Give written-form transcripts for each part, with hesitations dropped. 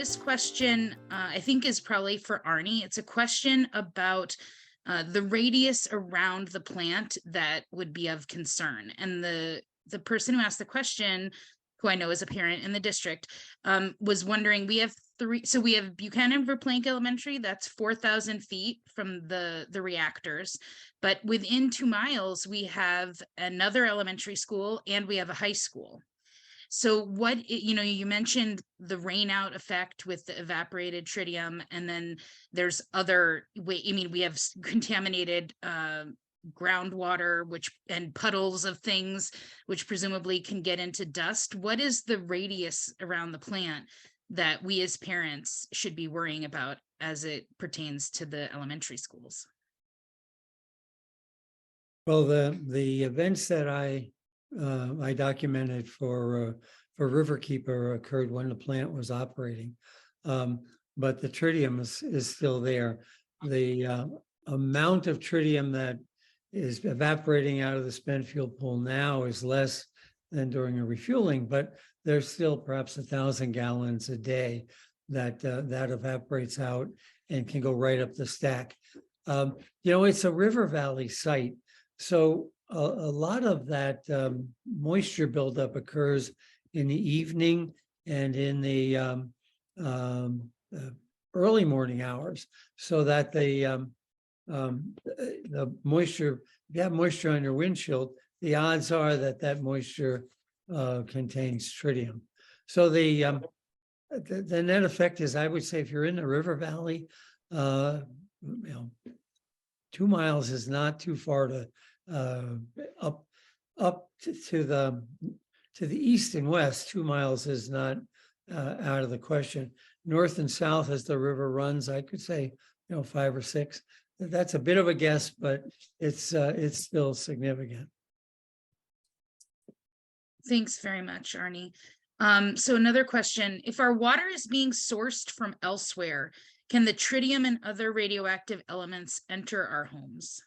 this question, I think, is probably for Arnie. It's a question about the radius around the plant that would be of concern. And the person who asked the question, who I know is a parent in the district, was wondering, we have so we have Buchanan Verplank Elementary, that's 4,000 feet from the reactors. But within 2 miles, we have another elementary school and we have a high school. So you mentioned the rain out effect with the evaporated tritium, and then there's we have contaminated groundwater, and puddles of things, which presumably can get into dust. What is the radius around the plant that we as parents should be worrying about as it pertains to the elementary schools? Well, the events that I documented for Riverkeeper occurred when the plant was operating, but the tritium is still there. The amount of tritium that is evaporating out of the spent fuel pool now is less than during a refueling, but there's still perhaps 1,000 gallons a day that evaporates out and can go right up the stack. It's a river valley site, so a lot of that moisture buildup occurs in the evening and in the early morning hours, so that the moisture, if you have moisture on your windshield, the odds are that moisture contains tritium. So the net effect is, I would say, if you're in the river valley, 2 miles is not too far to up to the east and west. 2 miles is not out of the question. North and south as the river runs, I could say 5 or 6. That's a bit of a guess, but it's still significant. Thanks very much, Arnie. So another question: if our water is being sourced from elsewhere, can the tritium and other radioactive elements enter our homes?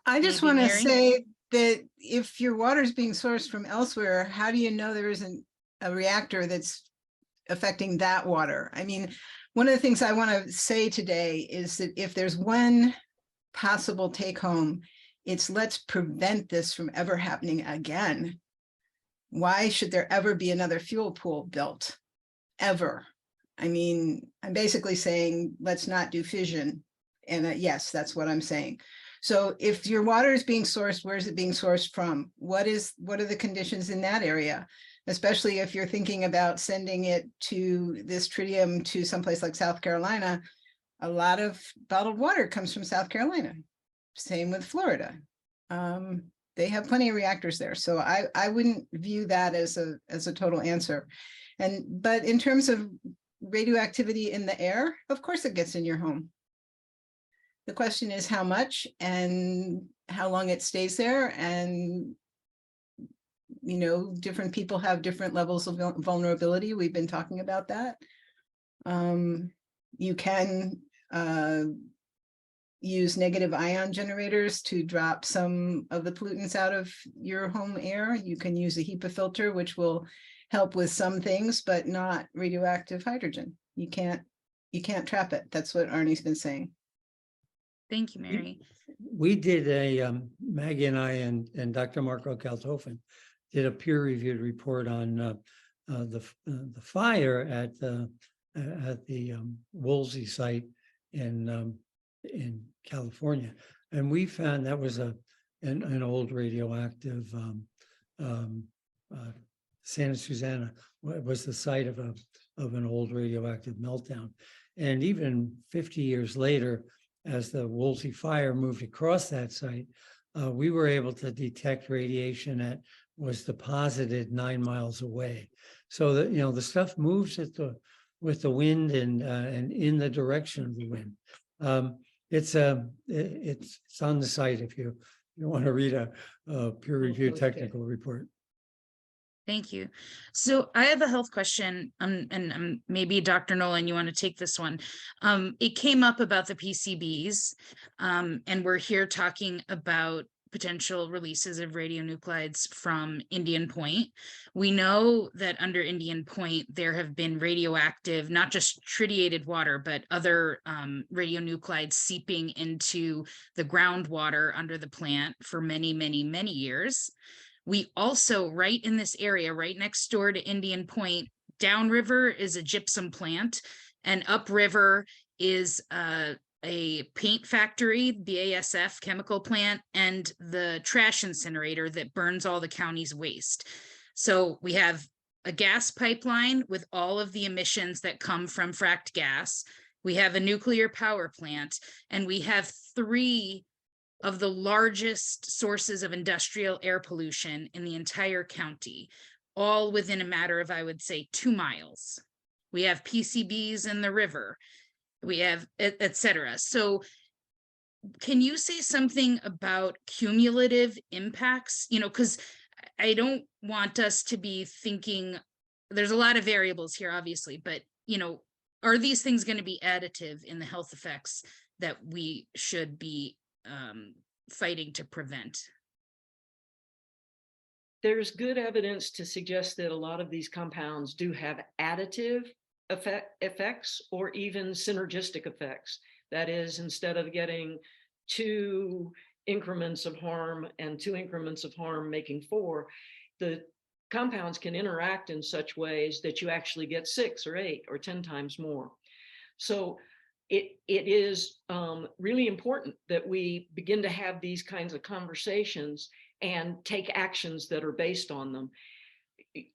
I just want to say that if your water is being sourced from elsewhere, how do you know there isn't a reactor that's affecting that water? I mean, one of the things I want to say today is that if there's one possible take home, it's let's prevent this from ever happening again. Why should there ever be another fuel pool built? Ever? I mean, I'm basically saying let's not do fission. And yes, that's what I'm saying. So if your water is being sourced, where is it being sourced from? What are the conditions in that area? Especially if you're thinking about sending it to this tritium to someplace like South Carolina, a lot of bottled water comes from South Carolina. Same with Florida. They have plenty of reactors there. So I wouldn't view that as a total answer. But in terms of radioactivity in the air, of course it gets in your home. The question is how much and how long it stays there. And, different people have different levels of vulnerability. We've been talking about that. You can use negative ion generators to drop some of the pollutants out of your home air. You can use a HEPA filter, which will help with some things, but not radioactive hydrogen. You can't trap it. That's what Arnie's been saying. Thank you, Mary. We did Maggie and I and Dr. Marco Kaltofen did a peer-reviewed report on the fire at the Woolsey site in California, and we found that was an old radioactive Santa Susana was the site of an old radioactive meltdown, and even 50 years later, as the Woolsey fire moved across that site, we were able to detect radiation that was deposited 9 miles away. So that the stuff moves with the wind and in the direction of the wind. It's on the site if you want to read a peer-reviewed technical report. Thank you. So I have a health question, and maybe Dr. Nolan, you want to take this one. It came up about the PCBs, and we're here talking about potential releases of radionuclides from Indian Point. We know that under Indian Point, there have been radioactive, not just tritiated water, but other radionuclides seeping into the groundwater under the plant for many, many, many years. We also, right in this area, right next door to Indian Point, downriver is a gypsum plant, and upriver is a paint factory, BASF chemical plant, and the trash incinerator that burns all the county's waste. So we have a gas pipeline with all of the emissions that come from fracked gas. We have a nuclear power plant, and we have 3 of the largest sources of industrial air pollution in the entire county, all within a matter of, I would say, 2 miles. We have PCBs in the river. We have et cetera. So can you say something about cumulative impacts? You know, because I don't want us to be thinking, there's a lot of variables here, obviously, but, you know, are these things going to be additive in the health effects that we should be fighting to prevent? There's good evidence to suggest that a lot of these compounds do have additive effects or even synergistic effects. That is, instead of getting 2 increments of harm and 2 increments of harm making 4, the compounds can interact in such ways that you actually get 6 or 8 or 10 times more. So it is really important that we begin to have these kinds of conversations and take actions that are based on them.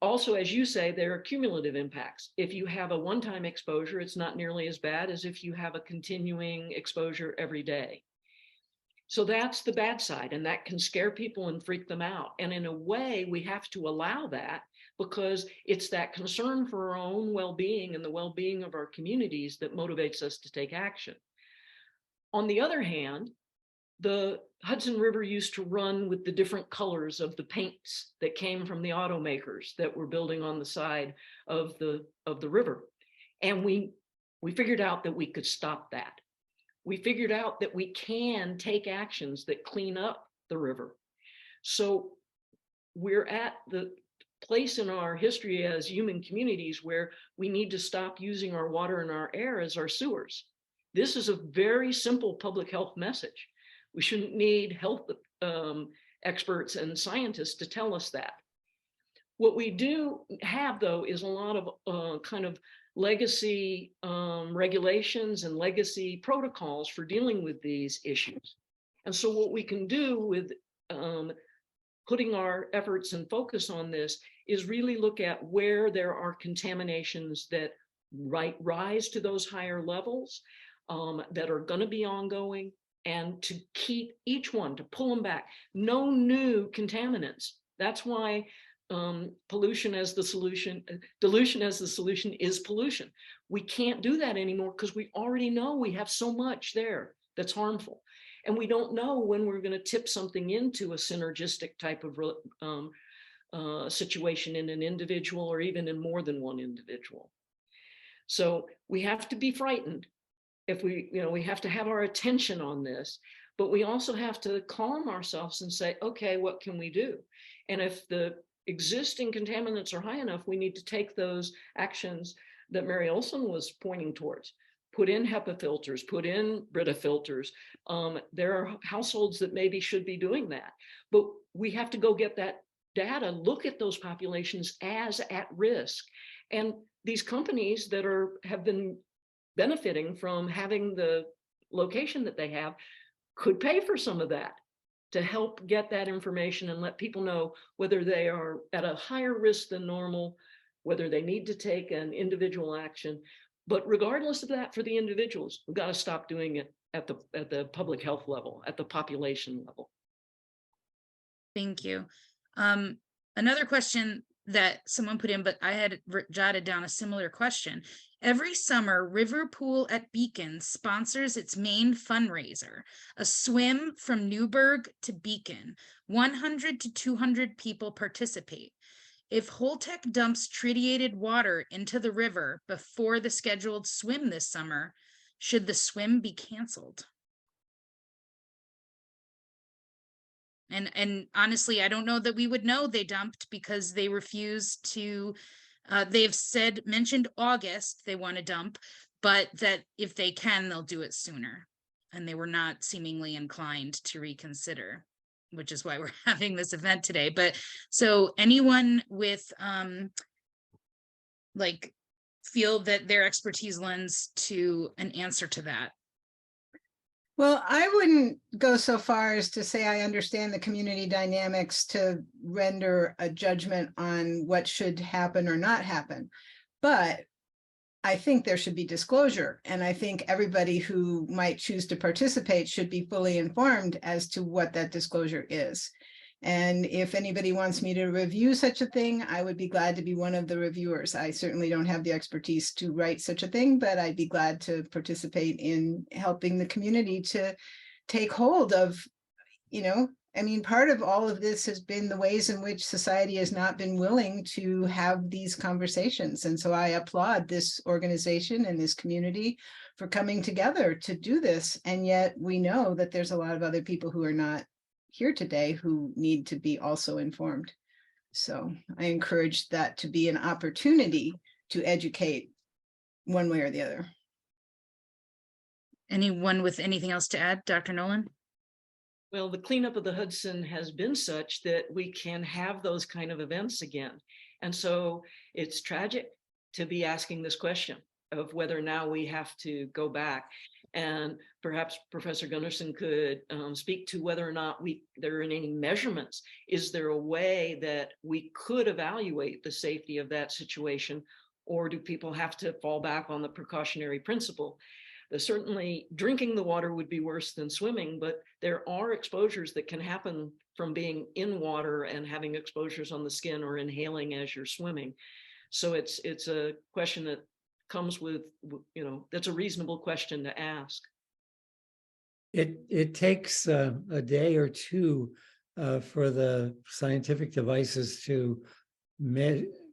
Also, as you say, there are cumulative impacts. If you have a one-time exposure, it's not nearly as bad as if you have a continuing exposure every day. So that's the bad side, and that can scare people and freak them out. And in a way, we have to allow that, because it's that concern for our own well-being and the well-being of our communities that motivates us to take action. On the other hand, the Hudson River used to run with the different colors of the paints that came from the automakers that were building on the side of the river. And we figured out that we could stop that. We figured out that we can take actions that clean up the river. So we're at the place in our history as human communities where we need to stop using our water and our air as our sewers. This is a very simple public health message. We shouldn't need health experts and scientists to tell us that. What we do have, though, is a lot of kind of legacy regulations and legacy protocols for dealing with these issues. And so what we can do with putting our efforts and focus on this is really look at where there are contaminations that rise to those higher levels that are going to be ongoing, and to keep each one, to pull them back. No new contaminants. That's why pollution as the solution, dilution as the solution is pollution. We can't do that anymore because we already know we have so much there that's harmful. And we don't know when we're going to tip something into a synergistic type of situation in an individual, or even in more than one individual. So we have to be frightened. If we have to have our attention on this, but we also have to calm ourselves and say, okay, what can we do? And if the existing contaminants are high enough, we need to take those actions that Mary Olson was pointing towards. Put in HEPA filters, put in Brita filters. There are households that maybe should be doing that, but we have to go get that data, look at those populations as at risk. And these companies that have been benefiting from having the location that they have could pay for some of that to help get that information and let people know whether they are at a higher risk than normal, whether they need to take an individual action. But regardless of that, for the individuals, we've got to stop doing it at the public health level, at the population level. Thank you. Another question that someone put in, but I had jotted down a similar question. Every summer, Riverpool at Beacon sponsors its main fundraiser, a swim from Newburgh to Beacon. 100 to 200 people participate. If Holtec dumps tritiated water into the river before the scheduled swim this summer, should the swim be canceled? And honestly, I don't know that we would know they dumped because they refused to, they've mentioned August, they want to dump, but that if they can, they'll do it sooner. And they were not seemingly inclined to reconsider, which is why we're having this event today. But so anyone with like feel that their expertise lends to an answer to that? Well, I wouldn't go so far as to say I understand the community dynamics to render a judgment on what should happen or not happen. But I think there should be disclosure. And I think everybody who might choose to participate should be fully informed as to what that disclosure is. And if anybody wants me to review such a thing, I would be glad to be one of the reviewers. I certainly don't have the expertise to write such a thing, but I'd be glad to participate in helping the community to take hold of, I mean, part of all of this has been the ways in which society has not been willing to have these conversations. And so I applaud this organization and this community for coming together to do this. And yet we know that there's a lot of other people who are not here today who need to be also informed. So I encourage that to be an opportunity to educate one way or the other. Anyone with anything else to add, Dr. Nolan? Well, the cleanup of the Hudson has been such that we can have those kind of events again. And so it's tragic to be asking this question of whether now we have to go back. And perhaps Professor Gunderson could speak to whether or not there are any measurements. Is there a way that we could evaluate the safety of that situation? Or do people have to fall back on the precautionary principle? Certainly drinking the water would be worse than swimming, but there are exposures that can happen from being in water and having exposures on the skin or inhaling as you're swimming. So it's a question that comes with, that's a reasonable question to ask. It takes a day or two for the scientific devices to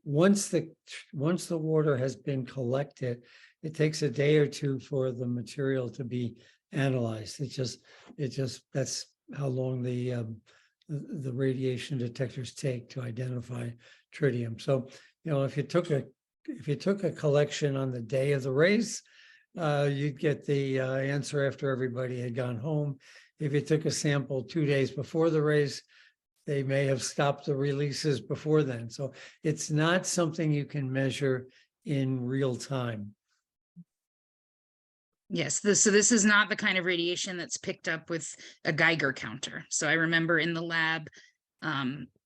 once the water has been collected, it takes a day or two for the material to be analyzed. That's how long the radiation detectors take to identify tritium. So, if you took a collection on the day of the race, you'd get the answer after everybody had gone home. If you took a sample 2 days before the race, they may have stopped the releases before then. So it's not something you can measure in real time. Yes, so this is not the kind of radiation that's picked up with a Geiger counter. So I remember in the lab,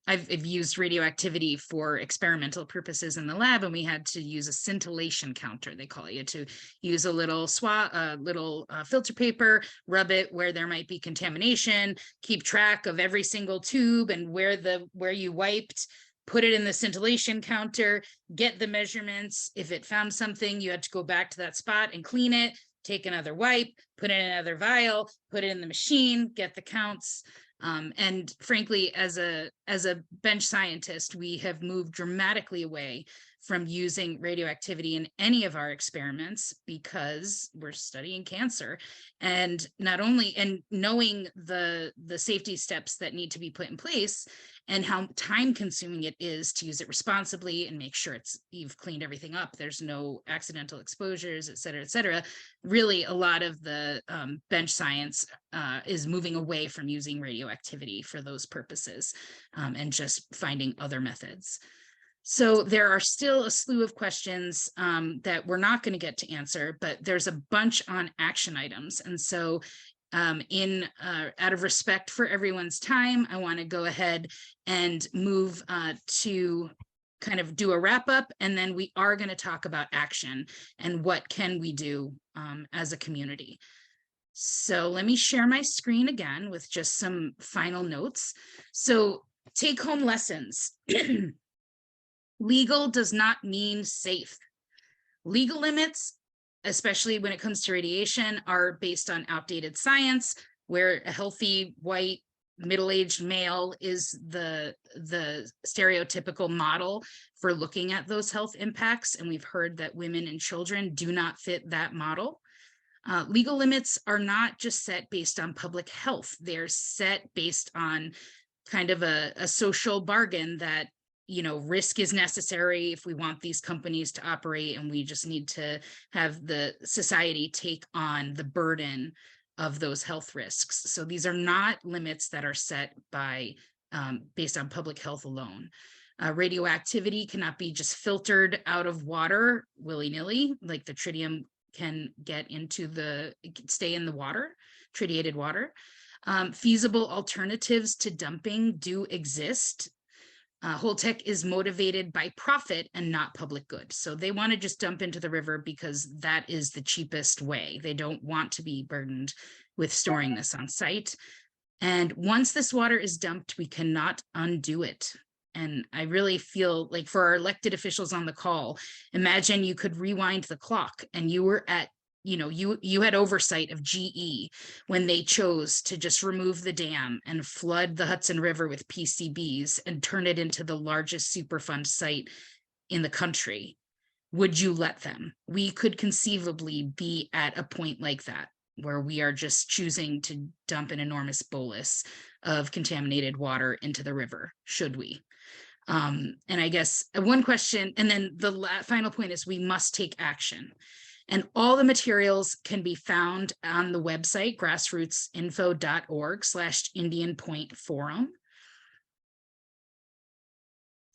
I've used radioactivity for experimental purposes in the lab, and we had to use a scintillation counter, they call it, to use a little filter paper, rub it where there might be contamination, keep track of every single tube and where you wiped, put it in the scintillation counter, get the measurements. If it found something, you had to go back to that spot and clean it, take another wipe, put it in another vial, put it in the machine, get the counts. And frankly, as a bench scientist, we have moved dramatically away from using radioactivity in any of our experiments because we're studying cancer, and knowing the safety steps that need to be put in place and how time consuming it is to use it responsibly and make sure you've cleaned everything up, there's no accidental exposures, et cetera. Really, a lot of the bench science is moving away from using radioactivity for those purposes and just finding other methods. So there are still a slew of questions that we're not going to get to answer, but there's a bunch on action items. And so out of respect for everyone's time, I want to go ahead and move to kind of do a wrap up, and then we are going to talk about action and what can we do as a community. So let me share my screen again with just some final notes. So take home lessons. Legal does not mean safe. Legal limits, especially when it comes to radiation, are based on outdated science, where a healthy white middle-aged male is the stereotypical model for looking at those health impacts. And we've heard that women and children do not fit that model. Legal limits are not just set based on public health. They're set based on kind of a social bargain that, you know, risk is necessary if we want these companies to operate, and we just need to have the society take on the burden of those health risks. So these are not limits that are set by based on public health alone. Radioactivity cannot be just filtered out of water willy-nilly, like the tritium can get into it can stay in the water, tritiated water. Feasible alternatives to dumping do exist. Holtec is motivated by profit and not public good. So they want to just dump into the river because that is the cheapest way. They don't want to be burdened with storing this on site. And once this water is dumped, we cannot undo it. And I really feel like for our elected officials on the call, imagine you could rewind the clock and you were at, you know, you had oversight of GE when they chose to just remove the dam and flood the Hudson River with PCBs and turn it into the largest Superfund site in the country. Would you let them? We could conceivably be at a point like that, where we are just choosing to dump an enormous bolus of contaminated water into the river, should we? And I guess one question, and then the final point is we must take action. And all the materials can be found on the website, grassrootsinfo.org/Indian Point Forum.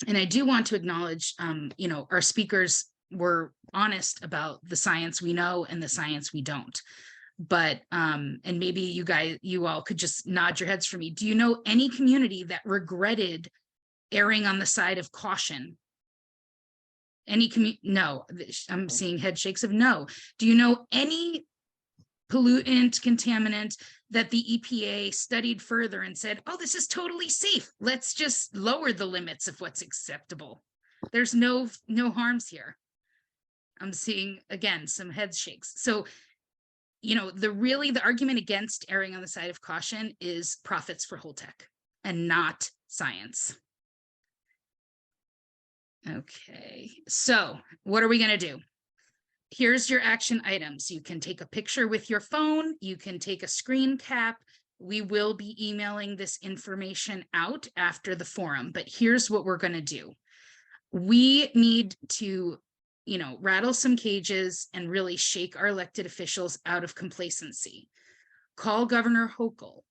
And I do want to acknowledge, you know, our speakers were honest about the science we know and the science we don't. But, and maybe you all could just nod your heads for me. Do you know any community that regretted erring on the side of caution? No, I'm seeing head shakes of no. Do you know any pollutant, contaminant that the EPA studied further and said, oh, this is totally safe, let's just lower the limits of what's acceptable? There's no harms here. I'm seeing, again, some head shakes. So, you know, the argument against erring on the side of caution is profits for Holtec and not science. Okay, so what are we going to do? Here's your action items. You can take a picture with your phone. You can take a screen cap. We will be emailing this information out after the forum, but here's what we're going to do. We need to, you know, rattle some cages and really shake our elected officials out of complacency. Call Governor Hochul.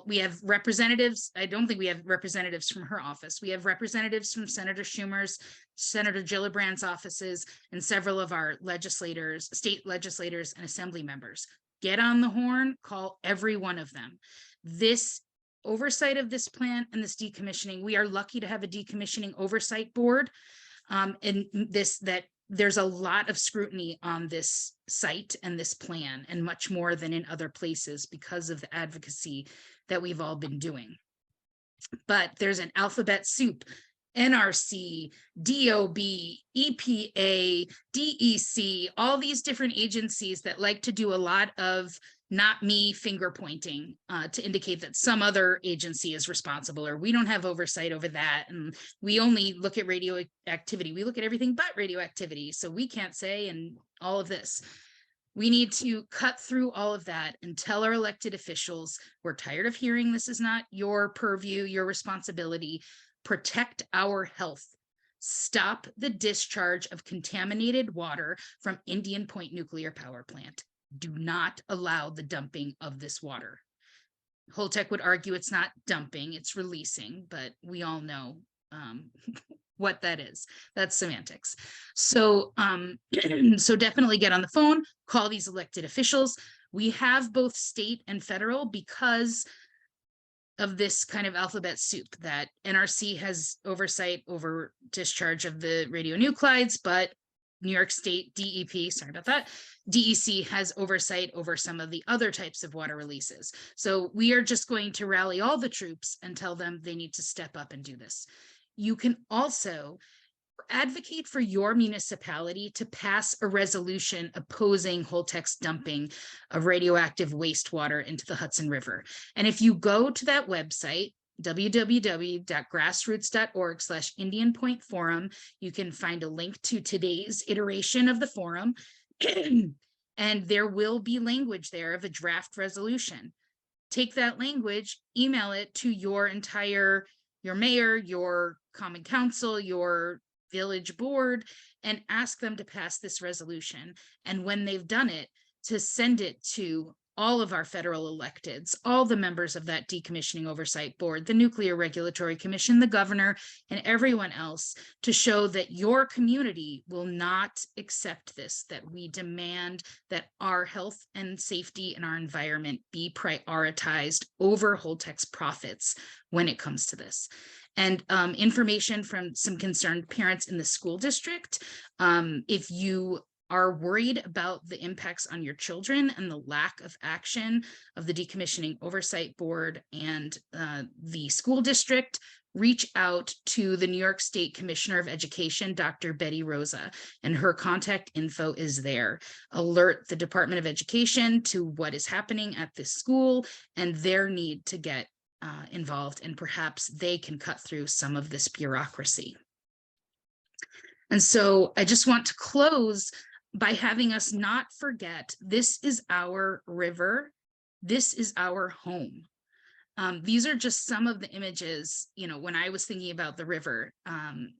We have representatives. I don't think we have representatives from her office. We have representatives from Senator Schumer's, Senator Gillibrand's offices, and several of our legislators, state legislators, and assembly members. Get on the horn, call every one of them. This oversight of this plant and this decommissioning, we are lucky to have a decommissioning oversight board. And there's a lot of scrutiny on this site and this plan, and much more than in other places because of the advocacy that we've all been doing. But there's an alphabet soup: NRC, DOB, EPA, DEC, all these different agencies that like to do a lot of not me finger pointing to indicate that some other agency is responsible, or we don't have oversight over that, and we only look at radioactivity. We look at everything but radioactivity, so we can't say, and all of this. We need to cut through all of that and tell our elected officials, we're tired of hearing this is not your purview, your responsibility. Protect our health. Stop the discharge of contaminated water from Indian Point Nuclear Power Plant. Do not allow the dumping of this water. Holtec would argue it's not dumping, it's releasing, but we all know what that is. That's semantics. So, so definitely get on the phone, call these elected officials. We have both state and federal because of this kind of alphabet soup, that NRC has oversight over discharge of the radionuclides, but New York State DEP, sorry about that, DEC has oversight over some of the other types of water releases. So we are just going to rally all the troops and tell them they need to step up and do this. You can also advocate for your municipality to pass a resolution opposing Holtec's dumping of radioactive wastewater into the Hudson River. And if you go to that website, www.grassroots.org/Indian Point Forum, you can find a link to today's iteration of the forum. And there will be language there of a draft resolution. take that language, email it to your mayor, your common council, your village board, and ask them to pass this resolution. And when they've done it, to send it to all of our federal electeds, all the members of that decommissioning oversight board, the Nuclear Regulatory Commission, the governor, and everyone else, to show that your community will not accept this, that we demand that our health and safety and our environment be prioritized over Holtec's profits when it comes to this. And information from some concerned parents in the school district. If you are worried about the impacts on your children and the lack of action of the Decommissioning Oversight Board and the school district, reach out to the New York State Commissioner of Education, Dr. Betty Rosa, and her contact info is there. Alert the Department of Education to what is happening at this school and their need to get involved, and perhaps they can cut through some of this bureaucracy. And so I just want to close by having us not forget, this is our river. This is our home. These are just some of the images, when I was thinking about the river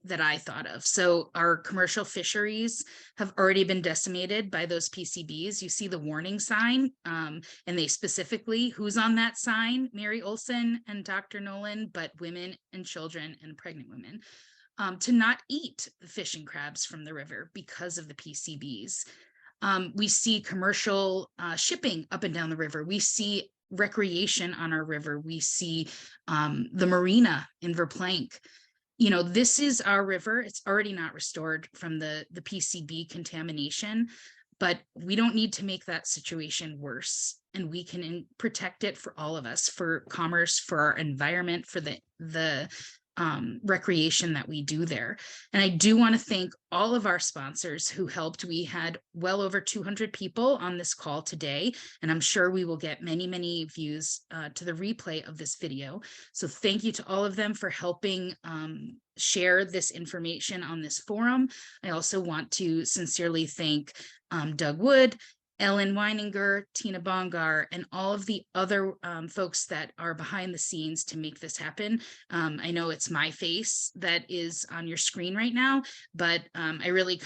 that I thought of. So our commercial fisheries have already been decimated by those PCBs. You see the warning sign, and they specifically, who's on that sign? Mary Olson and Dr. Nolan, but women and children and pregnant women. To not eat the fishing crabs from the river because of the PCBs. We see commercial shipping up and down the river. We see recreation on our river. We see the marina in Verplank. This is our river. It's already not restored from the PCB contamination, but we don't need to make that situation worse. And we can protect it for all of us, for commerce, for our environment, for the recreation that we do there. And I do want to thank all of our sponsors who helped. We had well over 200 people on this call today, and I'm sure we will get many, many views to the replay of this video. So thank you to all of them for helping share this information on this forum. I also want to sincerely thank Doug Wood, Ellen Weininger, Tina Bongar, and all of the other folks that are behind the scenes to make this happen. I know it's my face that is on your screen right now, but I really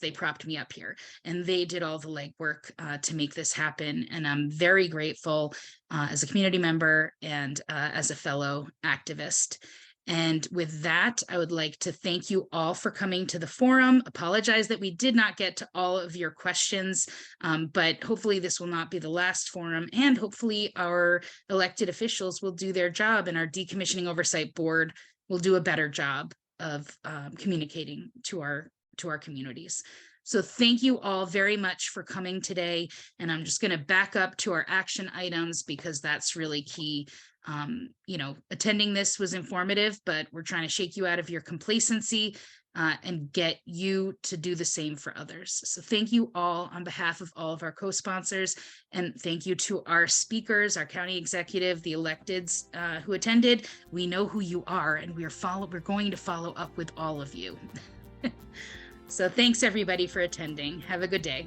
they propped me up here, and they did all the legwork to make this happen. And I'm very grateful as a community member and as a fellow activist. And with that, I would like to thank you all for coming to the forum. Apologize that we did not get to all of your questions, but hopefully this will not be the last forum, and hopefully our elected officials will do their job and our Decommissioning Oversight Board will do a better job of communicating to our communities. So thank you all very much for coming today. And I'm just going to back up to our action items because that's really key. Attending this was informative, but we're trying to shake you out of your complacency and get you to do the same for others. So thank you all on behalf of all of our co-sponsors, and thank you to our speakers, our county executive, the electeds who attended. We know who you are, and we're going to follow up with all of you. So thanks everybody for attending. Have a good day.